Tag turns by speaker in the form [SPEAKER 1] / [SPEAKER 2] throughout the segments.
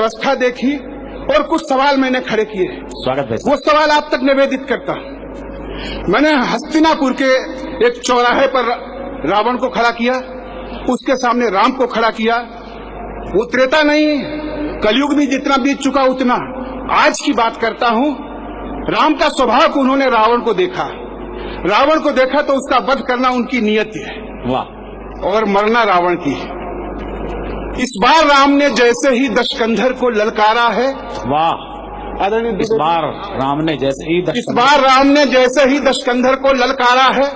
[SPEAKER 1] व्यवस्था देखी और कुछ सवाल मैंने खड़े किए।
[SPEAKER 2] स्वागत है।
[SPEAKER 1] वो सवाल आप तक निवेदित करता हूं। मैंने हस्तिनापुर के एक चौराहे पर रावण को खड़ा किया, उसके सामने राम को खड़ा किया। वो त्रेता नहीं, कलयुग भी जितना बीत चुका उतना। आज की बात करता हूं। राम का स्वभाव को उन्होंने रावण को देखा, रावण को देखा तो उसका वध करना उनकी नियत है।
[SPEAKER 2] वाह।
[SPEAKER 1] और मरना रावण की। इस बार राम ने जैसे ही दशकंधर को ललकारा है,
[SPEAKER 2] वाह। इस बार राम ने जैसे ही दशकंधर को ललकारा है,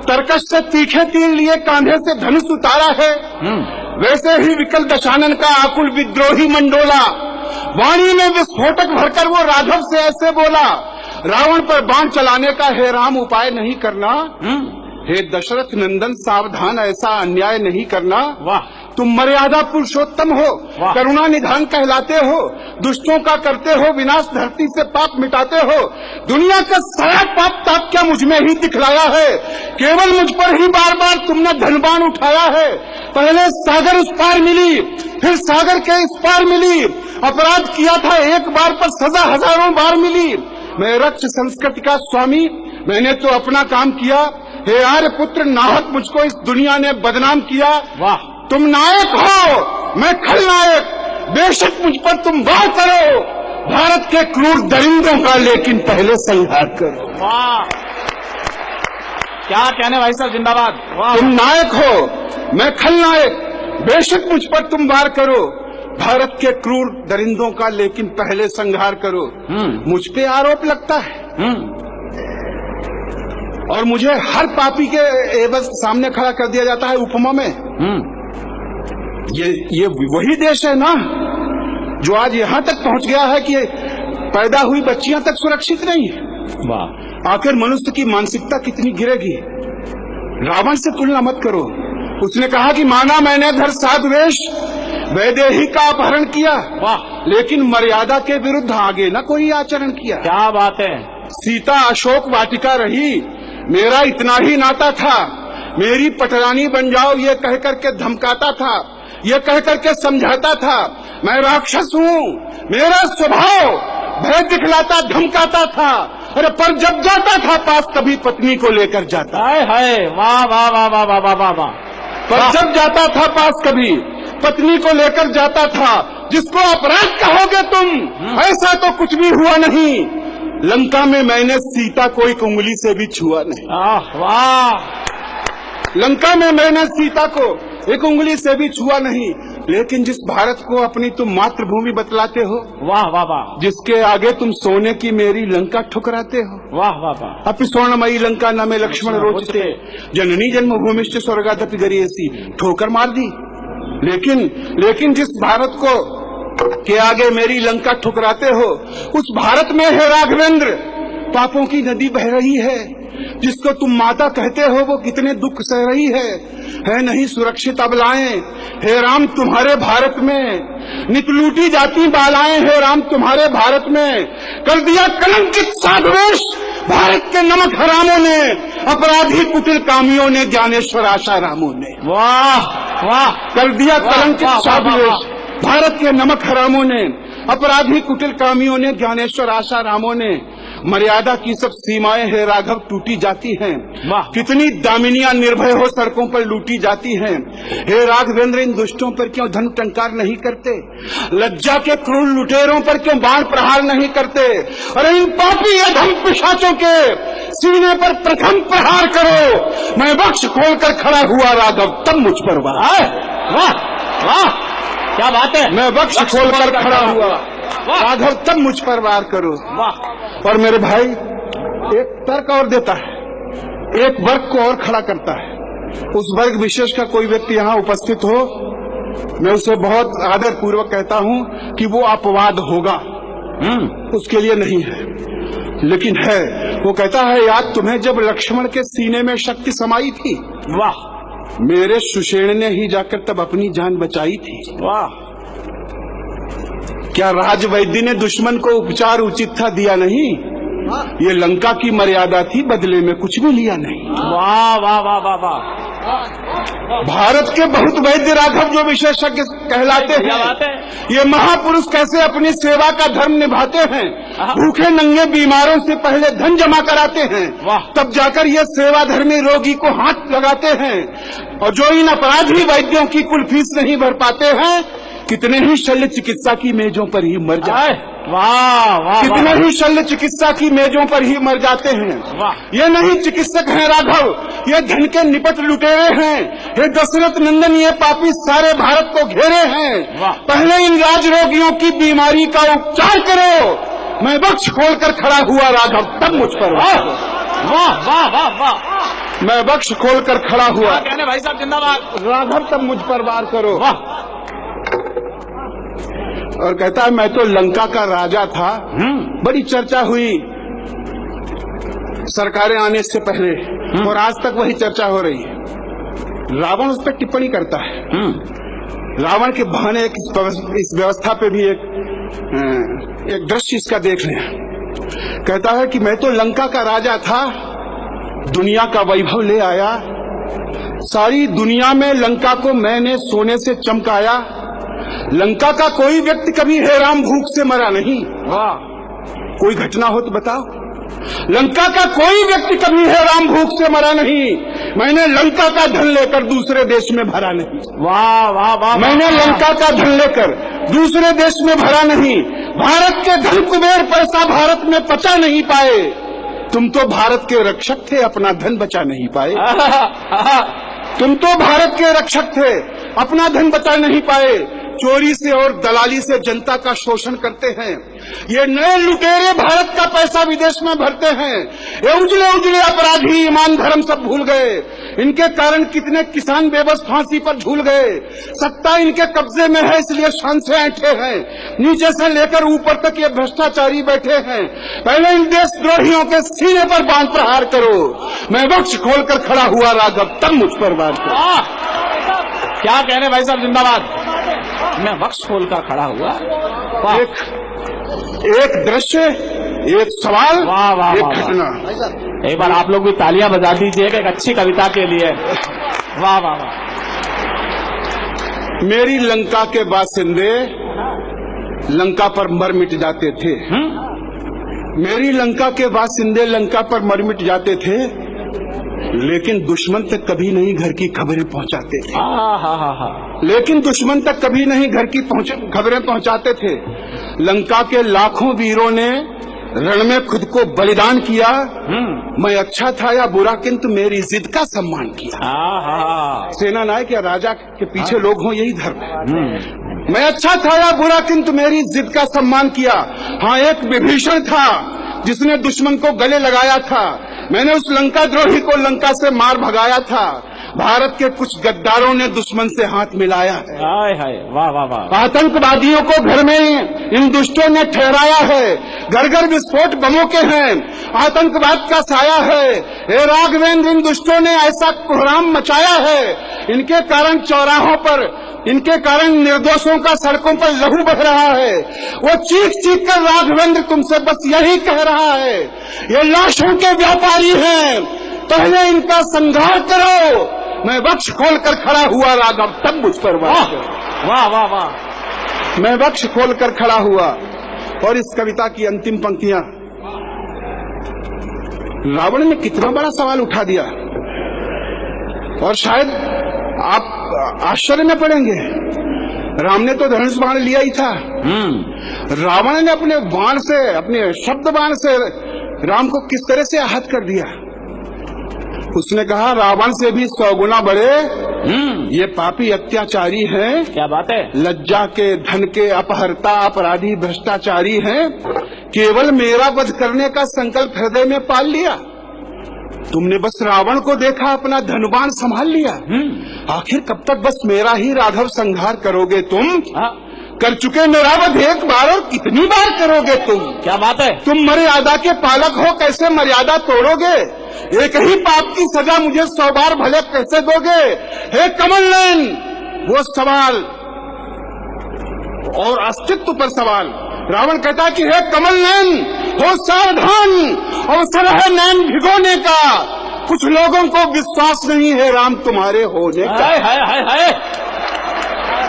[SPEAKER 2] तरकश से तीखे तीर लिए कांधे से धनुष उतारा है, वैसे ही विकल दशानन का आकुल विद्रोही मंडोला वाणी में विस्फोटक भरकर वो राघव से ऐसे बोला, रावण पर बाण चलाने का हे राम उपाय नहीं करना, हे दशरथ नंदन सावधान ऐसा अन्याय नहीं करना। वाह।
[SPEAKER 1] तुम मर्यादा पुरुषोत्तम हो, करुणा निधान कहलाते हो, दुष्टों का करते हो विनाश, धरती से पाप मिटाते हो। दुनिया का सारा पाप ताप क्या मुझ में ही दिखलाया है, केवल मुझ पर ही बार बार तुमने धनबान उठाया है। पहले सागर उस पार मिली, फिर सागर के इस पार मिली। अपराध किया था एक बार पर सजा हजारों बार मिली। मैं रक्त संस्कृति का स्वामी, मैंने तो अपना काम किया। हे आर्य पुत्र नाहक मुझको इस दुनिया ने बदनाम किया।
[SPEAKER 2] वाह।
[SPEAKER 1] तुम नायक हो, मैं खलनायक, बेशक मुझ पर तुम वार करो, भारत के क्रूर दरिंदों का लेकिन पहले संहार करो।
[SPEAKER 2] वाह, क्या कहने भाई साहब, जिंदाबाद। वाह।
[SPEAKER 1] तुम नायक हो, मैं खलनायक, बेशक मुझ पर तुम वार करो, भारत के क्रूर दरिंदों का लेकिन पहले संहार करो। मुझ पे आरोप लगता है और मुझे हर पापी के एवज सामने खड़ा कर दिया जाता है उपमा में। ये वही देश है ना जो आज यहाँ तक पहुँच गया है कि पैदा हुई बच्चियां तक सुरक्षित नहीं है।
[SPEAKER 2] वाह।
[SPEAKER 1] आखिर मनुष्य की मानसिकता कितनी गिरेगी। रावण से तुलना मत करो। उसने कहा कि माना मैंने धर साधवेश, वैदेही का अपहरण किया,
[SPEAKER 2] वाह,
[SPEAKER 1] लेकिन मर्यादा के विरुद्ध आगे न कोई आचरण किया।
[SPEAKER 2] क्या बात है।
[SPEAKER 1] सीता अशोक वाटिका रही, मेरा इतना ही नाता था, मेरी पटरानी बन जाओ ये कह करके धमकाता था, ये कह करके समझाता था। मैं राक्षस हूँ, मेरा स्वभाव भय दिखलाता धमकाता था। अरे पर जब जाता था पास कभी पत्नी को लेकर जाता।
[SPEAKER 2] हाय। वाह वाह वाह वाह वाह वाह वाह।
[SPEAKER 1] पर जब जाता था पास कभी पत्नी को लेकर जाता था। जिसको अपराध कहोगे तुम, ऐसा तो कुछ भी हुआ नहीं। लंका में मैंने सीता को एक उंगली से भी छुआ नहीं।
[SPEAKER 2] वाह।
[SPEAKER 1] लंका में मैंने सीता को एक उंगली से भी छुआ नहीं। लेकिन जिस भारत को अपनी तुम मातृभूमि बतलाते हो,
[SPEAKER 2] वाह वाह वाह,
[SPEAKER 1] जिसके आगे तुम सोने की मेरी लंका ठुकराते हो,
[SPEAKER 2] वाह वाह वाह।
[SPEAKER 1] अपि स्वर्णमयी लंका न में लक्ष्मण रोचते, जननी जन्मभूमिश्च स्वर्गादपि गरीयसी, ठोकर मार दी। लेकिन जिस भारत को के आगे मेरी लंका ठुकराते हो, उस भारत में है राघवेंद्र पापों की नदी बह रही है। जिसको तुम माता कहते हो वो कितने दुख सह रही है नहीं सुरक्षित अबलाएं। हे राम तुम्हारे भारत में नित लूटी जाती बालाएं, हे राम तुम्हारे भारत में कर दिया कलंकित साधवेश भारत के नमक हरामों ने, अपराधी कुटिल कामियों ने, ज्ञानेश्वर आशा रामों ने।
[SPEAKER 2] वाह वाह।
[SPEAKER 1] कर दिया कलंकित साधवेश भारत के नमक हरामों ने, अपराधी कुटिल कामियों ने, ज्ञानेश्वर आशा रामों ने। मर्यादा की सब सीमाएं है राघव टूटी जाती हैं। कितनी दामिनियां निर्भय हो सड़कों पर लूटी जाती हैं। हे राघवेंद्र इन दुष्टों पर क्यों धन टंकार नहीं करते, लज्जा के क्रूर लुटेरों पर क्यों बाण प्रहार नहीं करते। अरे इन पापी अधम पिशाचों के सीने पर प्रथम प्रहार करो। मैं वक्ष खोलकर खड़ा हुआ राघव तब मुझ पर वार।
[SPEAKER 2] वाह वाह, क्या बात है।
[SPEAKER 1] मैं वक्ष खोलकर खड़ा हुआ राघव तब मुझ पर वार करो।
[SPEAKER 2] वाह।
[SPEAKER 1] और मेरे भाई एक तर्क और देता है, एक वर्ग को और खड़ा करता है। उस वर्ग विशेष का कोई व्यक्ति यहाँ उपस्थित हो, मैं उसे बहुत आदर पूर्वक कहता हूँ कि वो अपवाद होगा, उसके लिए नहीं है, लेकिन है। वो कहता है याद तुम्हें जब लक्ष्मण के सीने में शक्ति समाई थी,
[SPEAKER 2] वाह,
[SPEAKER 1] मेरे सुषेण ने ही जाकर तब अपनी जान बचाई थी।
[SPEAKER 2] वाह।
[SPEAKER 1] क्या राजवैद्य ने दुश्मन को उपचार उचित था दिया नहीं, ये लंका की मर्यादा थी बदले में कुछ भी लिया नहीं।
[SPEAKER 2] वाह वाह वाह वाह वाह।
[SPEAKER 1] भारत के बहुत वैद्य राघव जो विशेषज्ञ कहलाते हैं, ये महापुरुष कैसे अपनी सेवा का धर्म निभाते हैं। भूखे नंगे बीमारों से पहले धन जमा कराते हैं, तब जाकर ये सेवा धर्मी रोगी को हाथ लगाते हैं। और जो इन अपराधी वैद्यों की कुल फीस नहीं भर पाते हैं, कितने ही शल्य चिकित्सा की मेजों पर ही मर जाते हैं।
[SPEAKER 2] वाह वाह,
[SPEAKER 1] कितने ही शल्य चिकित्सा की मेजों पर ही मर जाते हैं। ये नहीं चिकित्सक हैं राघव, ये धन के निपट लुटेरे हैं। ये दशरथ नंदन, ये पापी सारे भारत को घेरे हैं। पहले इन राज रोगियों की बीमारी का उपचार करो। मैं बख्श खोलकर खड़ा हुआ राघव, तब मुझ पर
[SPEAKER 2] वाह वाह वाह वाह,
[SPEAKER 1] मैं बख्श खोलकर खड़ा हुआ।
[SPEAKER 2] कहने भाई साहब जिंदाबाद।
[SPEAKER 1] राघव, तब मुझ पर वार करो। और कहता है मैं तो लंका का राजा था। बड़ी चर्चा हुई सरकारें आने से पहले, और आज तक वही चर्चा हो रही है। रावण उस पर टिप्पणी करता है। रावण के बहाने इस व्यवस्था पे भी एक दृश्य इसका देख लें। कहता है कि मैं तो लंका का राजा था, दुनिया का वैभव ले आया, सारी दुनिया में लंका को मैंने सोने से चमकाया। लंका का कोई व्यक्ति कभी हे राम भूख से मरा नहीं। कोई घटना हो तो बताओ। लंका का कोई व्यक्ति कभी हे राम भूख से मरा नहीं। मैंने लंका का धन लेकर दूसरे देश में भरा नहीं।
[SPEAKER 2] वाह वाह वाह,
[SPEAKER 1] मैंने लंका का धन लेकर दूसरे देश में भरा नहीं। भारत के धन कुबेर पैसा भारत में पचा नहीं पाए। तुम तो भारत के रक्षक थे, अपना धन बचा नहीं पाए। तुम तो भारत के रक्षक थे, अपना धन बचा नहीं पाए। चोरी से और दलाली से जनता का शोषण करते हैं। ये नए लुटेरे भारत का पैसा विदेश में भरते हैं। ये उजले उजले अपराधी ईमान धर्म सब भूल गए। इनके कारण कितने किसान बेबस फांसी पर झूल गए। सत्ता इनके कब्जे में है, इसलिए शान से ऐंठे हैं। नीचे से लेकर ऊपर तक ये भ्रष्टाचारी बैठे हैं। पहले इन देशद्रोहियों के सीने पर बांध प्रहार करो। मैं बख्श खोलकर खड़ा हुआ राघव, तब मुझ पर वार करो।
[SPEAKER 2] क्या कह रहे भाई साहब जिंदाबाद। मैं बख्श खोलकर खड़ा हुआ।
[SPEAKER 1] एक दृश्य, एक सवाल,
[SPEAKER 2] वाह वाह,
[SPEAKER 1] एक
[SPEAKER 2] वाह,
[SPEAKER 1] घटना।
[SPEAKER 2] एक बार आप लोग भी तालियां बजा दीजिए एक अच्छी कविता के लिए। वाह वाह वाह।
[SPEAKER 1] मेरी लंका के बासिंदे लंका पर मर मिट जाते थे। मेरी लंका के बासिंदे लंका पर मर मिट जाते थे, लेकिन दुश्मन तक कभी नहीं घर की खबरें पहुंचाते थे। लेकिन दुश्मन तक कभी नहीं घर की खबरें पहुंचाते थे। लंका के लाखों वीरों ने रण में खुद को बलिदान किया। मैं अच्छा था या बुरा, किंतु मेरी जिद का सम्मान किया। सेना नायक या राजा के पीछे लोग हों, यही धर्म है। मैं अच्छा था या बुरा, किंतु मेरी जिद का सम्मान किया। हाँ, एक विभीषण था जिसने दुश्मन को गले लगाया था। मैंने उस लंका द्रोही को लंका से मार भगाया था। भारत के कुछ गद्दारों ने दुश्मन से हाथ मिलाया है।
[SPEAKER 2] हाय हाय, वाह वाह वाह।
[SPEAKER 1] आतंकवादियों को घर में इन दुष्टों ने ठहराया है। घर घर विस्फोट बमों के हैं, आतंकवाद का साया है। हे राघवेंद्र, इन दुष्टों ने ऐसा कोहराम मचाया है। इनके कारण चौराहों पर, इनके कारण निर्दोषों का सड़कों पर लहू बह रहा है। वो चीख चीख कर राघवेंद्र तुमसे बस यही कह रहा है, ये लाशों के व्यापारी हैं, पहले इनका संहार करो। मैं बख्श खोलकर खड़ा हुआ राघव, तब मुझ पर वार करो।
[SPEAKER 2] वाह वाह वाह।
[SPEAKER 1] मैं बख्श खोलकर खड़ा हुआ। और इस कविता की अंतिम पंक्तियां, रावण ने कितना बड़ा सवाल उठा दिया। और शायद आप आश्चर्य में पड़ेंगे, राम ने तो धनुष बाण लिया ही था। रावण ने अपने बाण से, अपने शब्द बाण से राम को किस तरह से आहत कर दिया। उसने कहा, रावण से भी 100 गुना बड़े ये पापी अत्याचारी हैं।
[SPEAKER 2] क्या बात है।
[SPEAKER 1] लज्जा के, धन के अपहर्ता, अपराधी, भ्रष्टाचारी हैं। केवल मेरा वध करने का संकल्प हृदय में पाल लिया। तुमने बस रावण को देखा, अपना धनुबाण संभाल लिया। आखिर कब तक बस मेरा ही राघव संहार करोगे तुम? कर चुके मेरा वध एक बार, और कितनी बार करोगे तुम?
[SPEAKER 2] क्या बात है।
[SPEAKER 1] तुम मर्यादा के पालक हो, कैसे मर्यादा तोड़ोगे? एक ही पाप की सजा मुझे 100 बार भले कैसे दोगे? हे कमल नयन, वो सवाल और अस्तित्व पर सवाल। रावण कहता है कि हे कमल नयन, हो सावधान, अवसर है नैन भिगोने का। कुछ लोगों को विश्वास नहीं है राम तुम्हारे होने का।
[SPEAKER 2] हाय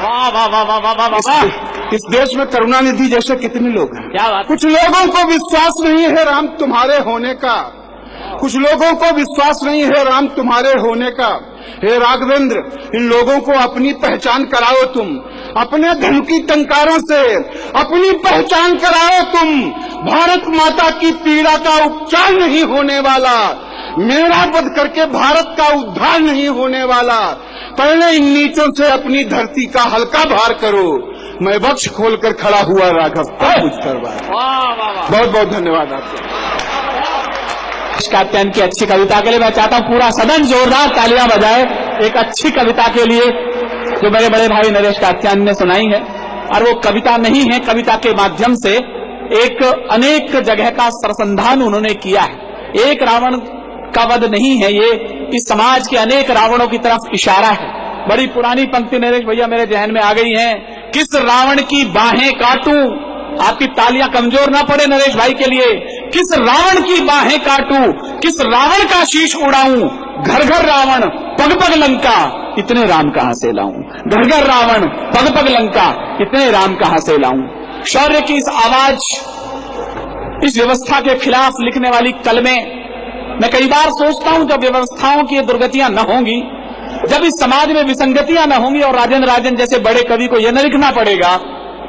[SPEAKER 2] वाह वाह वाह वाह वाह वाह वाह।
[SPEAKER 1] इस देश में करुणानिधि जैसे कितने लोग हैं।
[SPEAKER 2] क्या बात।
[SPEAKER 1] कुछ लोगों को विश्वास नहीं है राम तुम्हारे होने का, कुछ लोगों को विश्वास नहीं है राम तुम्हारे होने का। हे राघवेंद्र, इन लोगों को अपनी पहचान कराओ, तुम अपने धन की टंकारों से अपनी पहचान कराओ। तुम भारत माता की पीड़ा का उपचार नहीं होने वाला, मेरा वध करके भारत का उद्धार नहीं होने वाला। पहले इन नीचों से अपनी धरती का हल्का भार करो। मैं वक्ष खोलकर खड़ा हुआ राघव, तब कुछ करवा। बहुत बहुत धन्यवाद आपको।
[SPEAKER 2] कात्यायन की अच्छी कविता के लिए मैं चाहता हूं पूरा सदन जोरदार तालियां बजाए एक अच्छी कविता के लिए जो मेरे बड़े भाई नरेश कात्यायन ने सुनाई है। और वो कविता नहीं है, कविता के माध्यम से एक अनेक जगह का सरसंधान उन्होंने किया है। एक रावण का वध नहीं है ये, इस समाज के अनेक रावणों की तरफ इशारा है। बड़ी पुरानी पंक्ति नरेश भैया मेरे जहन में आ गई है। किस रावण की बाहें काटूं, आपकी तालियां कमजोर ना पड़े नरेश भाई के लिए। किस रावण की बाहें काटूं, किस रावण का शीश उड़ाऊं, घर घर रावण पग पग लंका, इतने राम कहां से लाऊं। घर घर रावण पग पग लंका, इतने राम कहां से लाऊं। शौर्य की इस आवाज, इस व्यवस्था के खिलाफ लिखने वाली कलमें मैं कई बार सोचता हूं जब व्यवस्थाओं की दुर्गतियां न होंगी, जब इस समाज में विसंगतियां न होंगी और राजन जैसे बड़े कवि को यह न लिखना पड़ेगा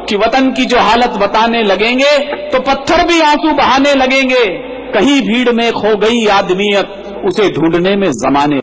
[SPEAKER 2] कि वतन की जो हालत बताने लगेंगे तो पत्थर भी आंसू बहाने लगेंगे। कहीं भीड़ में खो गई आदमियत, उसे ढूंढने में जमाने